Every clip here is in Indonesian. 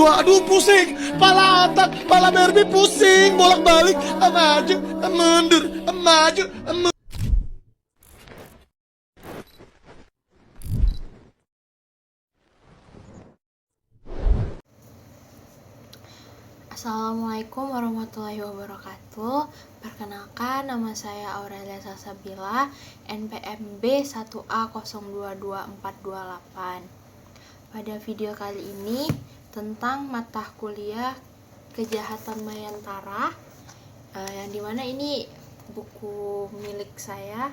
dua, aduh pusing, pala otak, pala Barbie pusing, bolak-balik, maju, mundur, maju, mundur. Assalamualaikum warahmatullahi wabarakatuh. Perkenalkan, nama saya Aurelia Salsabila, NPMB 1A022428. Pada video kali ini tentang mata kuliah Kejahatan Mayantara, yang dimana ini buku milik saya.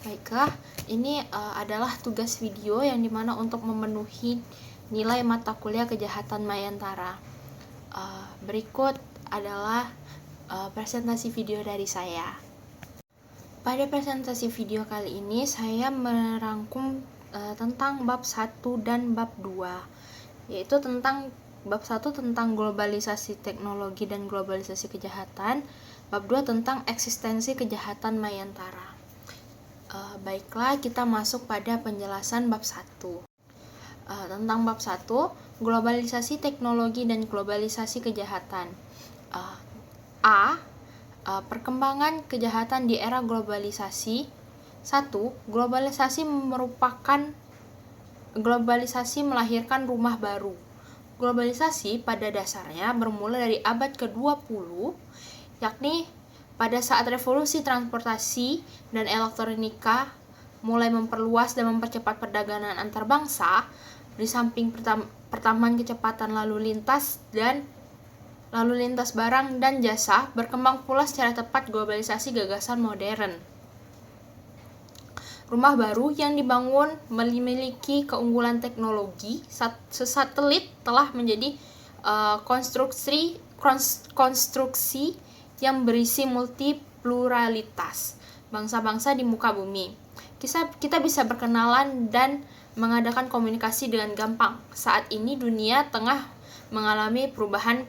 Baiklah, ini adalah tugas video yang dimana untuk memenuhi nilai mata kuliah Kejahatan Mayantara. Berikut adalah presentasi video dari saya. Pada presentasi video kali ini saya merangkum tentang bab 1 dan bab 2, yaitu tentang bab 1 tentang globalisasi teknologi dan globalisasi kejahatan, bab 2 tentang eksistensi kejahatan Mayantara. Baiklah, kita masuk pada penjelasan bab 1. Tentang bab 1, globalisasi teknologi dan globalisasi kejahatan. Perkembangan kejahatan di era globalisasi. 1. Globalisasi melahirkan rumah baru. Globalisasi pada dasarnya bermula dari abad ke-20, yakni pada saat revolusi transportasi dan elektronika mulai memperluas dan mempercepat perdagangan antar bangsa. Di samping pertambahan kecepatan lalu lintas barang dan jasa, berkembang pula secara tepat globalisasi gagasan modern. Rumah baru yang dibangun memiliki keunggulan teknologi. Satelit telah menjadi konstruksi yang berisi multipluralitas bangsa-bangsa di muka bumi. Kita bisa berkenalan dan mengadakan komunikasi dengan gampang. Saat ini dunia tengah mengalami perubahan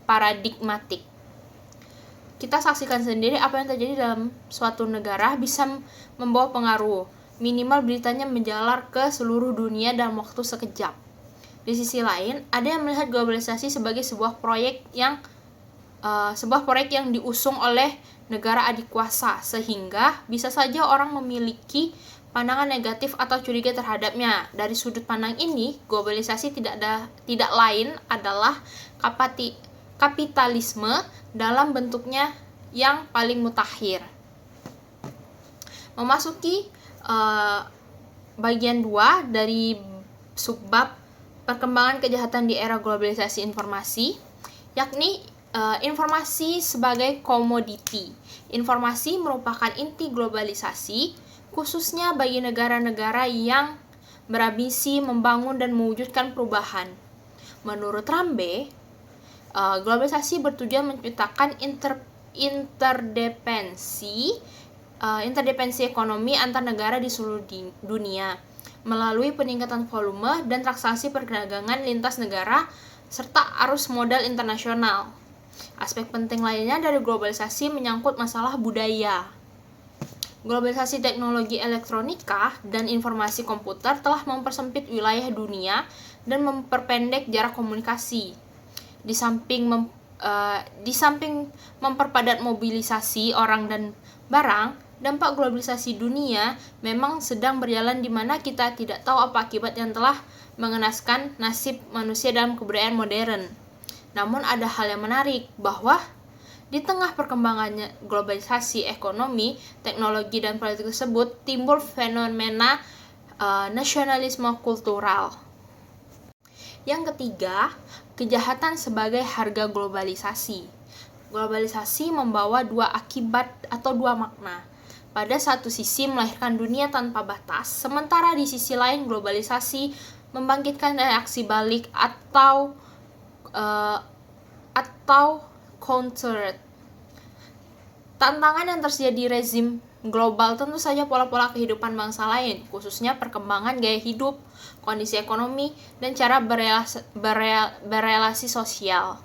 paradigmatik. Kita saksikan sendiri apa yang terjadi dalam suatu negara bisa membawa pengaruh. Minimal beritanya menjalar ke seluruh dunia dalam waktu sekejap. Di sisi lain, ada yang melihat globalisasi sebagai sebuah proyek yang diusung oleh negara adikuasa, sehingga bisa saja orang memiliki pandangan negatif atau curiga terhadapnya. Dari sudut pandang ini, globalisasi tidak lain adalah kapitalisme dalam bentuknya yang paling mutakhir. Memasuki bagian 2 dari subbab perkembangan kejahatan di era globalisasi informasi, yakni informasi sebagai komoditi. Informasi merupakan inti globalisasi, khususnya bagi negara-negara yang berambisi membangun dan mewujudkan perubahan. Menurut Rambe, globalisasi bertujuan menciptakan interdependensi ekonomi antar negara di seluruh dunia melalui peningkatan volume dan transaksi perdagangan lintas negara serta arus modal internasional. Aspek penting lainnya dari globalisasi menyangkut masalah budaya. Globalisasi teknologi elektronika dan informasi komputer telah mempersempit wilayah dunia dan memperpendek jarak komunikasi. Di samping memperpadat mobilisasi orang dan barang, dampak globalisasi dunia memang sedang berjalan di mana kita tidak tahu apa akibat yang telah mengenaskan nasib manusia dalam kebudayaan modern. Namun ada hal yang menarik, bahwa di tengah perkembangannya globalisasi ekonomi, teknologi, dan politik tersebut, timbul fenomena nasionalisme kultural. Yang ketiga, kejahatan sebagai harga globalisasi. Globalisasi membawa dua akibat atau dua makna. Pada satu sisi melahirkan dunia tanpa batas, sementara di sisi lain globalisasi membangkitkan reaksi balik atau counter. Tantangan yang tersedia rezim global tentu saja pola-pola kehidupan bangsa lain, khususnya perkembangan gaya hidup, kondisi ekonomi, dan cara berelasi sosial.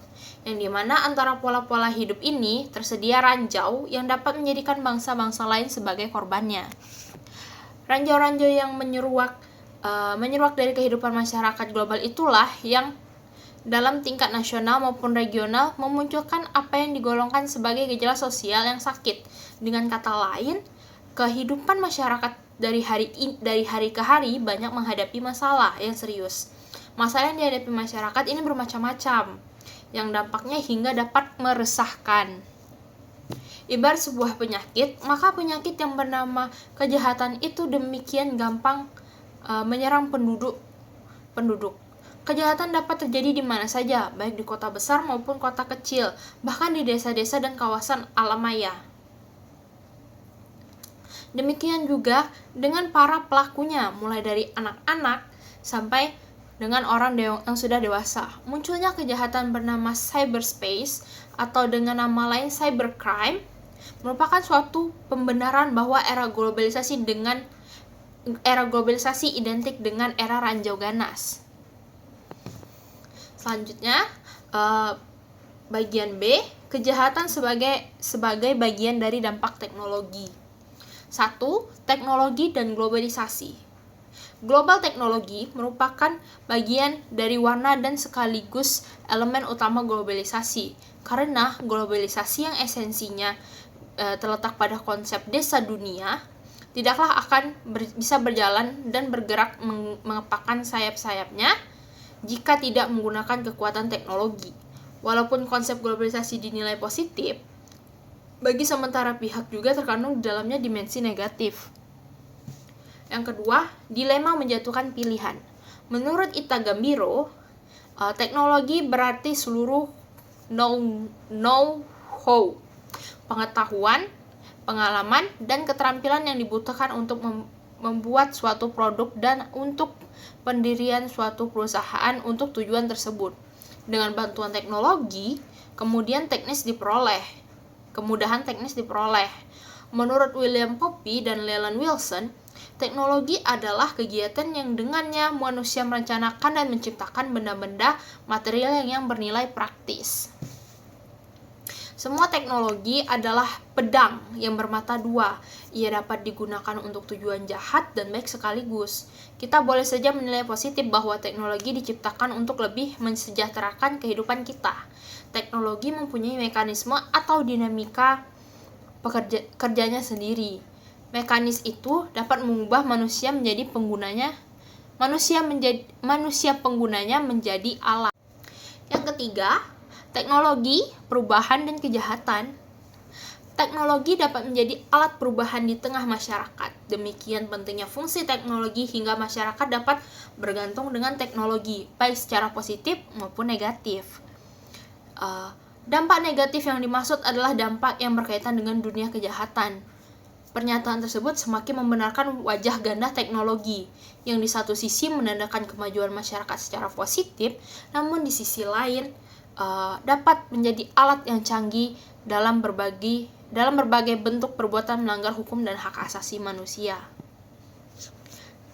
Yang dimana antara pola-pola hidup ini tersedia ranjau yang dapat menjadikan bangsa-bangsa lain sebagai korbannya. Ranjau-ranjau yang menyeruak menyeruak dari kehidupan masyarakat global itulah yang dalam tingkat nasional maupun regional memunculkan apa yang digolongkan sebagai gejala sosial yang sakit. Dengan kata lain, kehidupan masyarakat dari hari ke hari banyak menghadapi masalah yang serius. Masalah yang dihadapi masyarakat ini bermacam-macam, yang dampaknya hingga dapat meresahkan. Ibarat sebuah penyakit, maka penyakit yang bernama kejahatan itu demikian gampang menyerang penduduk. Kejahatan dapat terjadi di mana saja, baik di kota besar maupun kota kecil, bahkan di desa-desa dan kawasan alam maya. Demikian juga dengan para pelakunya, mulai dari anak-anak sampai dengan orang yang sudah dewasa. Munculnya kejahatan bernama cyberspace atau dengan nama lain cybercrime merupakan suatu pembenaran bahwa era globalisasi identik dengan era ranjau ganas. Selanjutnya, bagian B, kejahatan sebagai bagian dari dampak teknologi. 1. Teknologi dan globalisasi. Global teknologi merupakan bagian dari warna dan sekaligus elemen utama globalisasi. Karena globalisasi yang esensinya terletak pada konsep desa dunia, tidaklah akan bisa berjalan dan bergerak mengepakkan sayap-sayapnya jika tidak menggunakan kekuatan teknologi. Walaupun konsep globalisasi dinilai positif, bagi sementara pihak juga terkandung di dalamnya dimensi negatif. Yang kedua, dilema menjatuhkan pilihan. Menurut Ita Gambiro, teknologi berarti seluruh know-how, pengetahuan, pengalaman, dan keterampilan yang dibutuhkan untuk membuat suatu produk dan untuk pendirian suatu perusahaan untuk tujuan tersebut. Dengan bantuan teknologi, kemudahan teknis diperoleh. Menurut William Pope dan Leland Wilson, teknologi adalah kegiatan yang dengannya manusia merencanakan dan menciptakan benda-benda material yang bernilai praktis. Semua teknologi adalah pedang yang bermata dua. Ia dapat digunakan untuk tujuan jahat dan baik sekaligus. Kita boleh saja menilai positif bahwa teknologi diciptakan untuk lebih mensejahterakan kehidupan kita. Teknologi mempunyai mekanisme atau dinamika kerjanya sendiri. Mekanis itu dapat mengubah manusia penggunanya menjadi alat. Yang ketiga, teknologi, perubahan, dan kejahatan. Teknologi dapat menjadi alat perubahan di tengah masyarakat. Demikian pentingnya fungsi teknologi hingga masyarakat dapat bergantung dengan teknologi, baik secara positif maupun negatif. Dampak negatif yang dimaksud adalah dampak yang berkaitan dengan dunia kejahatan. Pernyataan tersebut semakin membenarkan wajah ganda teknologi, yang di satu sisi menandakan kemajuan masyarakat secara positif, namun di sisi lain dapat menjadi alat yang canggih dalam berbagai bentuk perbuatan melanggar hukum dan hak asasi manusia.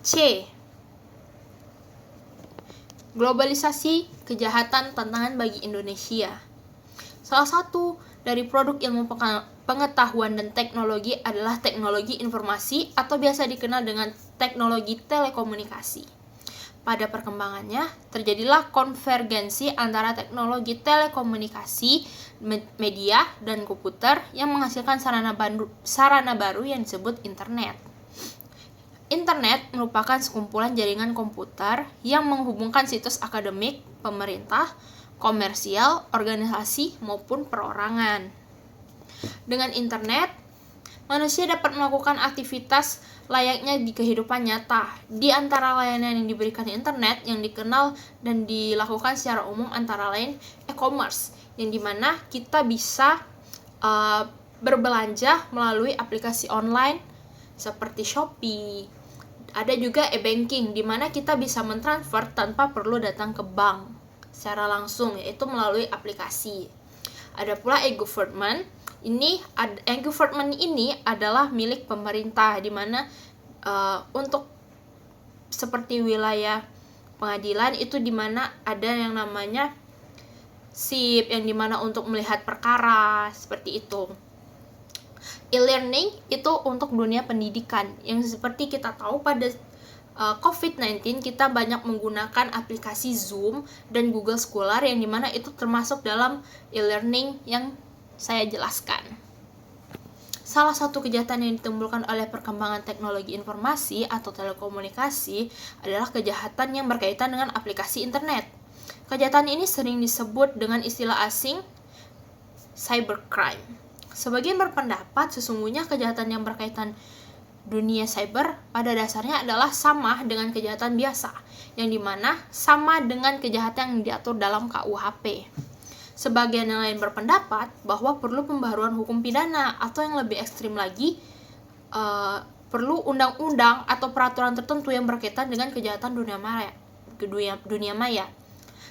C. Globalisasi, kejahatan, tantangan bagi Indonesia. Salah satu dari produk ilmu pengetahuan dan teknologi adalah teknologi informasi atau biasa dikenal dengan teknologi telekomunikasi. Pada perkembangannya, terjadilah konvergensi antara teknologi telekomunikasi, media, dan komputer yang menghasilkan sarana baru yang disebut internet. Internet merupakan sekumpulan jaringan komputer yang menghubungkan situs akademik, pemerintah, komersial, organisasi, maupun perorangan. Dengan internet, manusia dapat melakukan aktivitas layaknya di kehidupan nyata. Di antara layanan yang diberikan internet yang dikenal dan dilakukan secara umum antara lain e-commerce, yang dimana kita bisa berbelanja melalui aplikasi online seperti Shopee. Ada juga e-banking, di mana kita bisa mentransfer tanpa perlu datang ke bank secara langsung, yaitu melalui aplikasi. Ada pula e-government. E-government ini adalah milik pemerintah, di mana untuk seperti wilayah pengadilan itu di mana ada yang namanya SIP, yang dimana untuk melihat perkara seperti itu. E-learning itu untuk dunia pendidikan, yang seperti kita tahu pada COVID-19 kita banyak menggunakan aplikasi Zoom dan Google Scholar yang dimana itu termasuk dalam e-learning yang saya jelaskan. Salah satu kejahatan yang ditimbulkan oleh perkembangan teknologi informasi atau telekomunikasi adalah kejahatan yang berkaitan dengan aplikasi internet. Kejahatan ini sering disebut dengan istilah asing cybercrime. Sebagian berpendapat sesungguhnya kejahatan yang berkaitan dunia cyber pada dasarnya adalah sama dengan kejahatan biasa, yang dimana sama dengan kejahatan yang diatur dalam KUHP. Sebagian yang lain berpendapat bahwa perlu pembaharuan hukum pidana atau yang lebih ekstrim lagi, perlu undang-undang atau peraturan tertentu yang berkaitan dengan kejahatan dunia maya.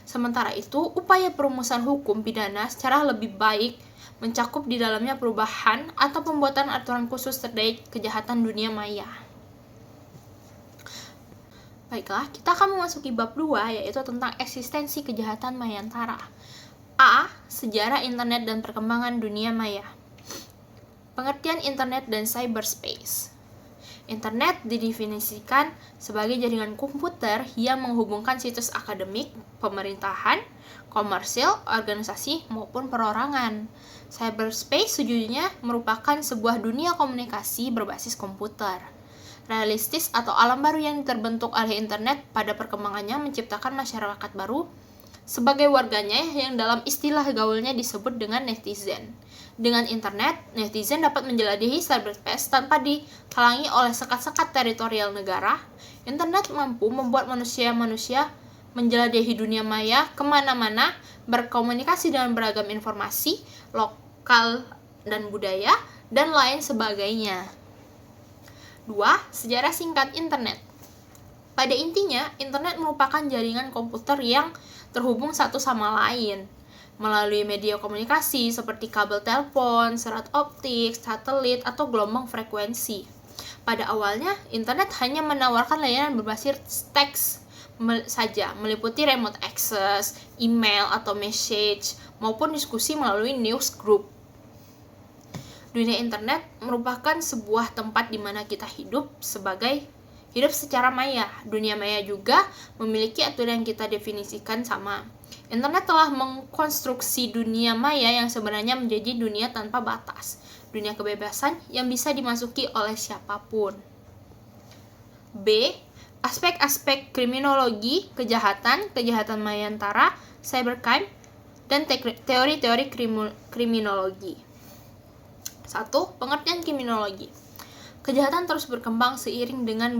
Sementara itu, upaya perumusan hukum pidana secara lebih baik mencakup di dalamnya perubahan atau pembuatan aturan khusus terkait kejahatan dunia maya. Baiklah, kita akan memasuki bab 2, yaitu tentang eksistensi kejahatan mayantara. A. Sejarah internet dan perkembangan dunia maya. Pengertian internet dan cyberspace. Internet didefinisikan sebagai jaringan komputer yang menghubungkan situs akademik, pemerintahan, komersil, organisasi, maupun perorangan. Cyberspace sejujurnya merupakan sebuah dunia komunikasi berbasis komputer. Realistis atau alam baru yang terbentuk oleh internet pada perkembangannya menciptakan masyarakat baru sebagai warganya yang dalam istilah gaulnya disebut dengan netizen. Dengan internet, netizen dapat menjelajahi cyberspace tanpa dihalangi oleh sekat-sekat teritorial negara. Internet mampu membuat manusia-manusia menjelajahi dunia maya kemana-mana, berkomunikasi dengan beragam informasi, lokal dan budaya, dan lain sebagainya. 2. Sejarah singkat internet. Pada intinya, internet merupakan jaringan komputer yang terhubung satu sama lain melalui media komunikasi seperti kabel telepon, serat optik, satelit, atau gelombang frekuensi. Pada awalnya, internet hanya menawarkan layanan berbasis teks saja, meliputi remote access, email atau message, maupun diskusi melalui news group. Dunia internet merupakan sebuah tempat di mana kita hidup secara maya. Dunia maya juga memiliki aturan yang kita definisikan sama. Internet telah mengkonstruksi dunia maya yang sebenarnya menjadi dunia tanpa batas, dunia kebebasan yang bisa dimasuki oleh siapapun. B. Aspek-aspek kriminologi, kejahatan mayantara, cybercrime, dan teori-teori kriminologi. 1. Pengertian kriminologi. Kejahatan terus berkembang seiring dengan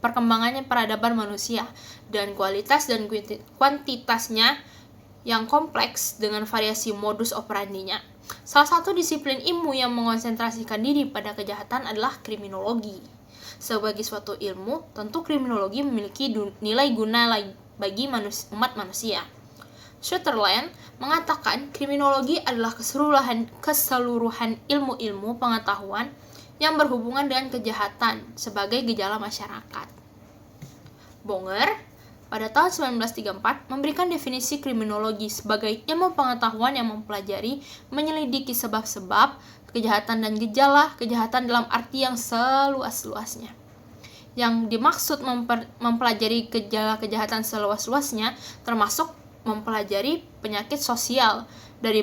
perkembangannya peradaban manusia, dan kualitas dan kuantitasnya yang kompleks dengan variasi modus operandinya. Salah satu disiplin ilmu yang mengonsentrasikan diri pada kejahatan adalah kriminologi. Sebagai suatu ilmu, tentu kriminologi memiliki nilai guna bagi umat manusia. Sutherland mengatakan kriminologi adalah keseluruhan ilmu-ilmu pengetahuan yang berhubungan dengan kejahatan sebagai gejala masyarakat. Bonger pada tahun 1934 memberikan definisi kriminologi sebagai ilmu pengetahuan yang mempelajari, menyelidiki sebab-sebab kejahatan dan gejala kejahatan dalam arti yang seluas-luasnya. Yang dimaksud mempelajari gejala kejahatan seluas-luasnya termasuk mempelajari penyakit sosial. Dari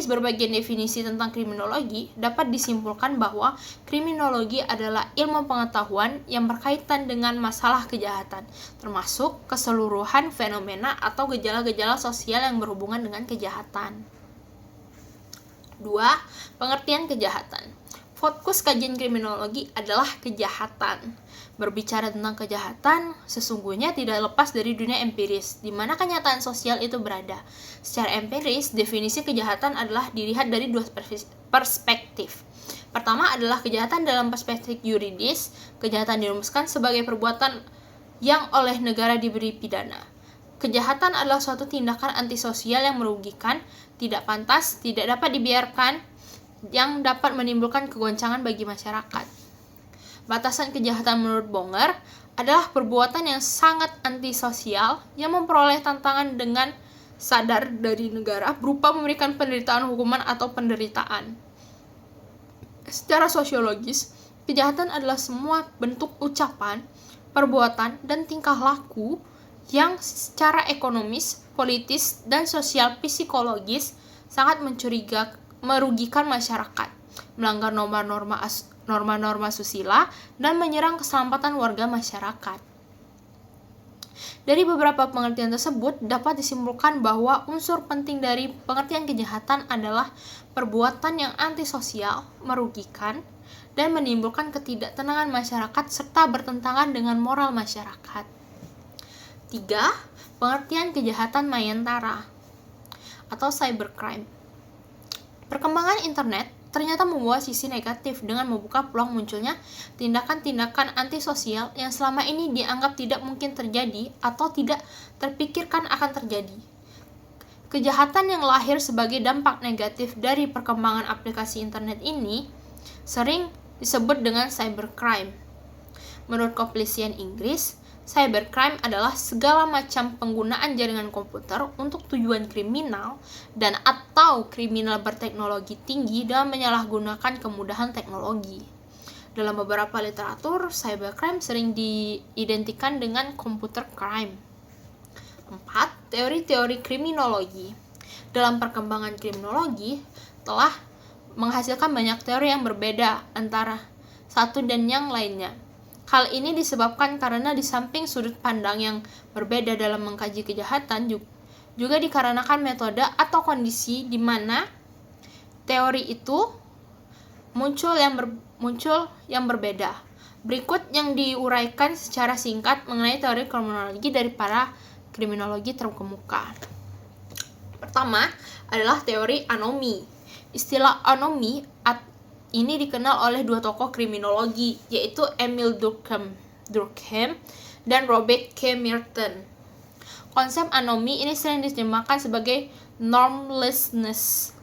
berbagai definisi tentang kriminologi, dapat disimpulkan bahwa kriminologi adalah ilmu pengetahuan yang berkaitan dengan masalah kejahatan, termasuk keseluruhan fenomena atau gejala-gejala sosial yang berhubungan dengan kejahatan. 2. Pengertian kejahatan. Fokus kajian kriminologi adalah kejahatan. Berbicara tentang kejahatan, sesungguhnya tidak lepas dari dunia empiris, di mana kenyataan sosial itu berada. Secara empiris, definisi kejahatan adalah dilihat dari dua perspektif. Pertama adalah kejahatan dalam perspektif yuridis. Kejahatan dirumuskan sebagai perbuatan yang oleh negara diberi pidana. Kejahatan adalah suatu tindakan antisosial yang merugikan, tidak pantas, tidak dapat dibiarkan, yang dapat menimbulkan kegoncangan bagi masyarakat. Batasan kejahatan menurut Bonger adalah perbuatan yang sangat antisosial yang memperoleh tantangan dengan sadar dari negara berupa memberikan penderitaan hukuman atau penderitaan. Secara sosiologis, kejahatan adalah semua bentuk ucapan, perbuatan, dan tingkah laku yang secara ekonomis, politis, dan sosial psikologis sangat merugikan masyarakat, melanggar norma-norma susila, dan menyerang keselamatan warga masyarakat. Dari beberapa pengertian tersebut, dapat disimpulkan bahwa unsur penting dari pengertian kejahatan adalah perbuatan yang antisosial, merugikan, dan menimbulkan ketidaktenangan masyarakat serta bertentangan dengan moral masyarakat. 3. Pengertian kejahatan mayantara atau cybercrime. Perkembangan internet ternyata membawa sisi negatif dengan membuka peluang munculnya tindakan-tindakan antisosial yang selama ini dianggap tidak mungkin terjadi atau tidak terpikirkan akan terjadi. Kejahatan yang lahir sebagai dampak negatif dari perkembangan aplikasi internet ini sering disebut dengan cybercrime. Menurut kepolisian Inggris, cybercrime adalah segala macam penggunaan jaringan komputer untuk tujuan kriminal dan atau kriminal berteknologi tinggi dan menyalahgunakan kemudahan teknologi. Dalam beberapa literatur, cybercrime sering diidentikan dengan computer crime. 4. Teori-teori kriminologi. Dalam perkembangan kriminologi, telah menghasilkan banyak teori yang berbeda antara satu dan yang lainnya. Hal ini disebabkan karena di samping sudut pandang yang berbeda dalam mengkaji kejahatan, juga dikarenakan metode atau kondisi di mana teori itu muncul yang berbeda. Berikut yang diuraikan secara singkat mengenai teori kriminologi dari para kriminologi terkemuka. Pertama adalah teori anomi. Istilah anomi ini dikenal oleh dua tokoh kriminologi, yaitu Emil Durkheim dan Robert K. Merton. Konsep anomi ini sering diterjemahkan sebagai normlessness.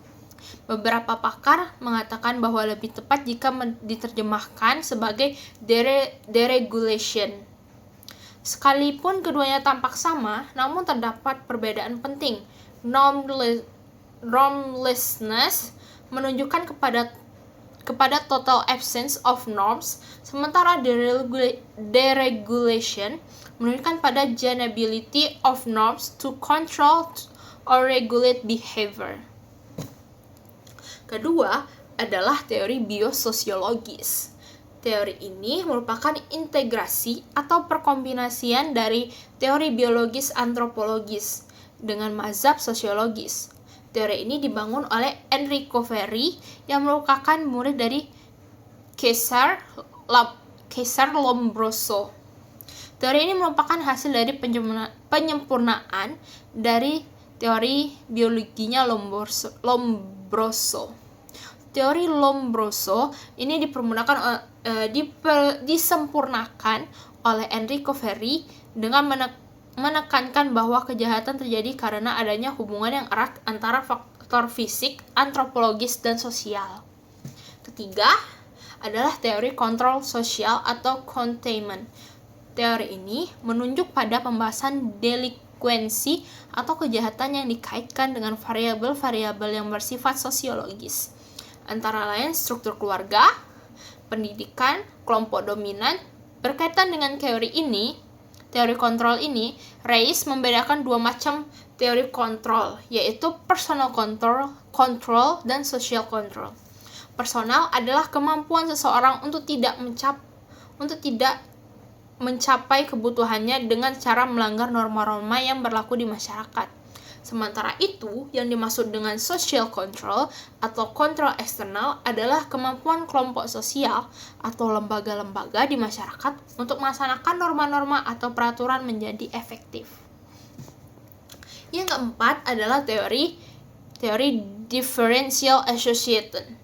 Beberapa pakar mengatakan bahwa lebih tepat jika diterjemahkan sebagai deregulation. Sekalipun keduanya tampak sama, namun terdapat perbedaan penting. Normlessness menunjukkan kepada total absence of norms, sementara deregulation menunjukkan pada generality of norms to control or regulate behavior. Kedua adalah teori biososiologis. Teori ini merupakan integrasi atau perkombinasian dari teori biologis antropologis dengan mazhab sosiologis. Teori ini dibangun oleh Enrico Fermi yang merupakan murid dari Cesare Lombroso. Teori ini merupakan hasil dari penyempurnaan dari teori biologinya Lombroso. Teori Lombroso ini disempurnakan oleh Enrico Fermi dengan menekankan bahwa kejahatan terjadi karena adanya hubungan yang erat antara faktor fisik, antropologis, dan sosial. Ketiga adalah teori kontrol sosial atau containment. Teori ini menunjuk pada pembahasan delinkuensi atau kejahatan yang dikaitkan dengan variabel-variabel yang bersifat sosiologis, antara lain struktur keluarga, pendidikan, kelompok dominan. Berkaitan dengan teori kontrol ini, Reis membedakan dua macam teori kontrol, yaitu personal control dan social control. Personal adalah kemampuan seseorang untuk tidak mencapai kebutuhannya dengan cara melanggar norma-norma yang berlaku di masyarakat. Sementara itu, yang dimaksud dengan social control atau kontrol eksternal adalah kemampuan kelompok sosial atau lembaga-lembaga di masyarakat untuk melaksanakan norma-norma atau peraturan menjadi efektif. Yang keempat adalah teori differential association.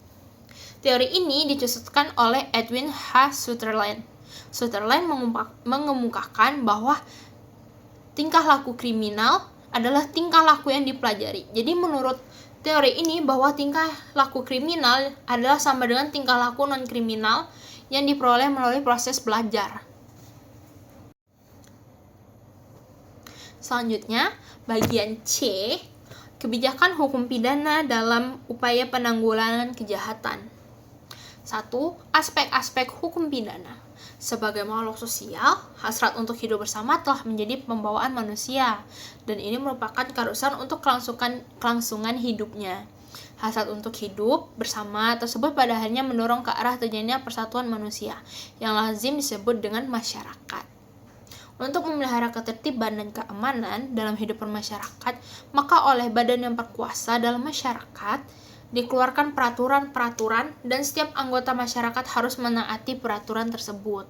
Teori ini dicetuskan oleh Edwin H. Sutherland. Sutherland mengemukakan bahwa tingkah laku kriminal adalah tingkah laku yang dipelajari. Jadi menurut teori ini bahwa tingkah laku kriminal adalah sama dengan tingkah laku non-kriminal yang diperoleh melalui proses belajar. Selanjutnya, bagian C, kebijakan hukum pidana dalam upaya penanggulangan kejahatan. 1. Aspek-aspek hukum pidana. Sebagai makhluk sosial, hasrat untuk hidup bersama telah menjadi pembawaan manusia, dan ini merupakan keharusan untuk kelangsungan hidupnya. Hasrat untuk hidup bersama tersebut pada akhirnya mendorong ke arah terjadinya persatuan manusia, yang lazim disebut dengan masyarakat. Untuk memelihara ketertiban dan keamanan dalam hidup bermasyarakat, maka oleh badan yang berkuasa dalam masyarakat, dikeluarkan peraturan-peraturan dan setiap anggota masyarakat harus menaati peraturan tersebut.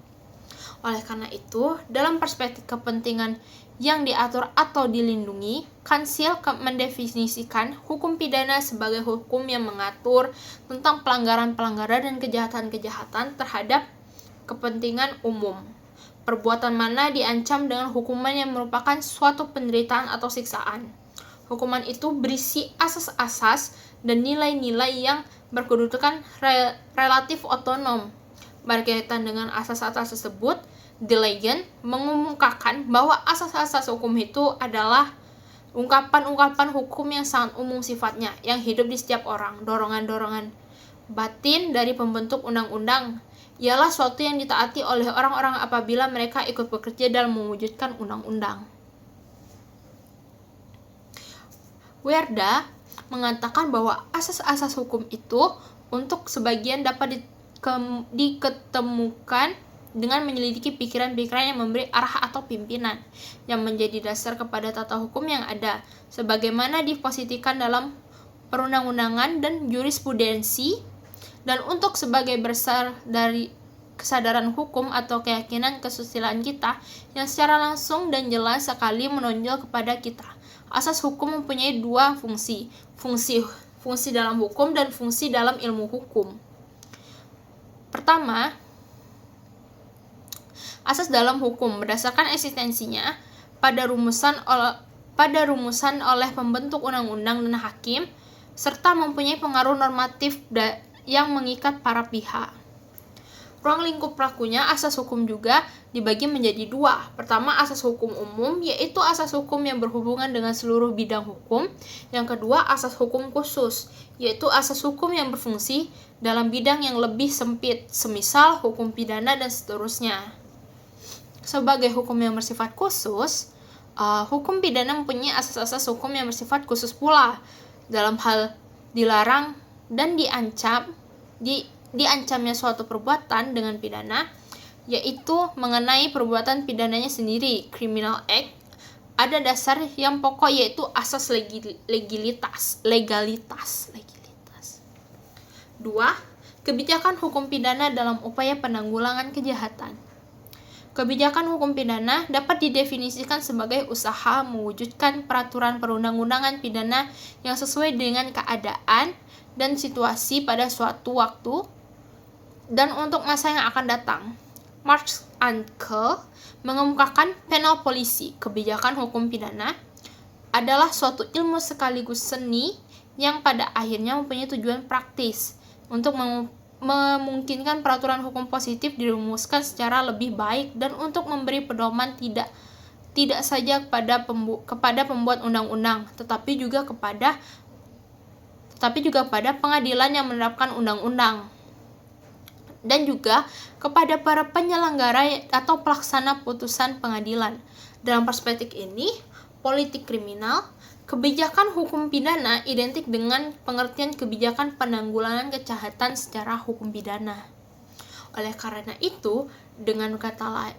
Oleh karena itu, dalam perspektif kepentingan yang diatur atau dilindungi, Kansil mendefinisikan hukum pidana sebagai hukum yang mengatur tentang pelanggaran-pelanggaran dan kejahatan-kejahatan terhadap kepentingan umum. Perbuatan mana diancam dengan hukuman yang merupakan suatu penderitaan atau siksaan. Hukuman itu berisi asas-asas dan nilai-nilai yang berkedudukan relatif otonom. Berkaitan dengan asas-asas tersebut, De Legend mengumumkakan bahwa asas-asas hukum itu adalah ungkapan-ungkapan hukum yang sangat umum sifatnya, yang hidup di setiap orang. Dorongan-dorongan batin dari pembentuk undang-undang ialah suatu yang ditaati oleh orang-orang apabila mereka ikut bekerja dalam mewujudkan undang-undang. Werda mengatakan bahwa asas-asas hukum itu untuk sebagian dapat diketemukan dengan menyelidiki pikiran-pikiran yang memberi arah atau pimpinan, yang menjadi dasar kepada tata hukum yang ada, sebagaimana diposisikan dalam perundang-undangan dan jurisprudensi, dan untuk sebagai besar dari kesadaran hukum atau keyakinan kesusilaan kita, yang secara langsung dan jelas sekali menonjol kepada kita. Asas hukum mempunyai dua fungsi dalam hukum dan fungsi dalam ilmu hukum. Pertama, asas dalam hukum berdasarkan eksistensinya pada rumusan oleh pembentuk undang-undang dan hakim, serta mempunyai pengaruh normatif yang mengikat para pihak. Ruang lingkup pelakunya asas hukum juga dibagi menjadi dua. Pertama, asas hukum umum, yaitu asas hukum yang berhubungan dengan seluruh bidang hukum. Yang kedua, asas hukum khusus, yaitu asas hukum yang berfungsi dalam bidang yang lebih sempit, semisal hukum pidana dan seterusnya. Sebagai hukum yang bersifat khusus, hukum pidana mempunyai asas-asas hukum yang bersifat khusus pula, dalam hal dilarang dan diancamnya suatu perbuatan dengan pidana, yaitu mengenai perbuatan pidananya sendiri, Criminal Act, ada dasar yang pokok yaitu asas legalitas. 2. Kebijakan hukum pidana dalam upaya penanggulangan kejahatan. Kebijakan hukum pidana dapat didefinisikan sebagai usaha mewujudkan peraturan perundang-undangan pidana yang sesuai dengan keadaan dan situasi pada suatu waktu dan untuk masa yang akan datang. Marx Anke mengemukakan penal policy, kebijakan hukum pidana, adalah suatu ilmu sekaligus seni yang pada akhirnya mempunyai tujuan praktis untuk memungkinkan peraturan hukum positif dirumuskan secara lebih baik dan untuk memberi pedoman tidak saja kepada pembuat undang-undang, tetapi juga kepada pengadilan yang menerapkan undang-undang, dan juga kepada para penyelenggara atau pelaksana putusan pengadilan. Dalam perspektif ini, politik kriminal, kebijakan hukum pidana identik dengan pengertian kebijakan penanggulangan kejahatan secara hukum pidana. Oleh karena itu, dengan perkataan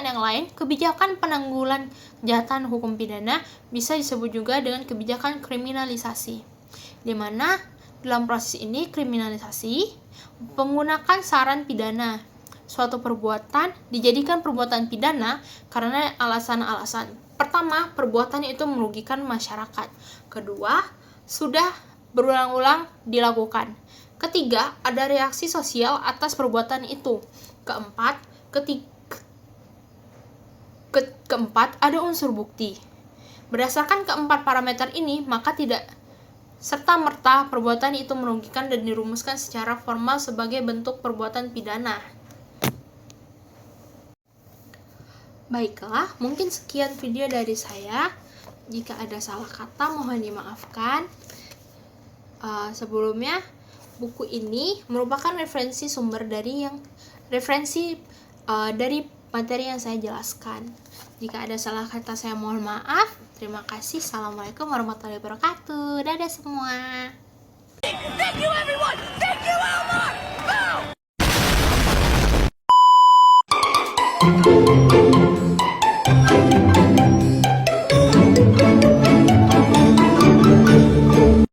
yang lain, kebijakan penanggulangan kejahatan hukum pidana bisa disebut juga dengan kebijakan kriminalisasi, di mana dalam proses ini kriminalisasi menggunakan saran pidana. Suatu perbuatan dijadikan perbuatan pidana karena alasan-alasan. Pertama, perbuatan itu merugikan masyarakat. Kedua, sudah berulang-ulang dilakukan. Ketiga, ada reaksi sosial atas perbuatan itu. Keempat, ada unsur bukti. Berdasarkan keempat parameter ini, maka tidak serta-merta perbuatan itu merugikan dan dirumuskan secara formal sebagai bentuk perbuatan pidana. Baiklah, mungkin sekian video dari saya. Jika ada salah kata, mohon dimaafkan. Sebelumnya, buku ini merupakan referensi sumber dari dari materi yang saya jelaskan. Jika ada salah kata saya mohon maaf. Terima kasih. Assalamualaikum warahmatullahi wabarakatuh. Dadah semua. Thank you, everyone! Thank you, Elmore! Boom!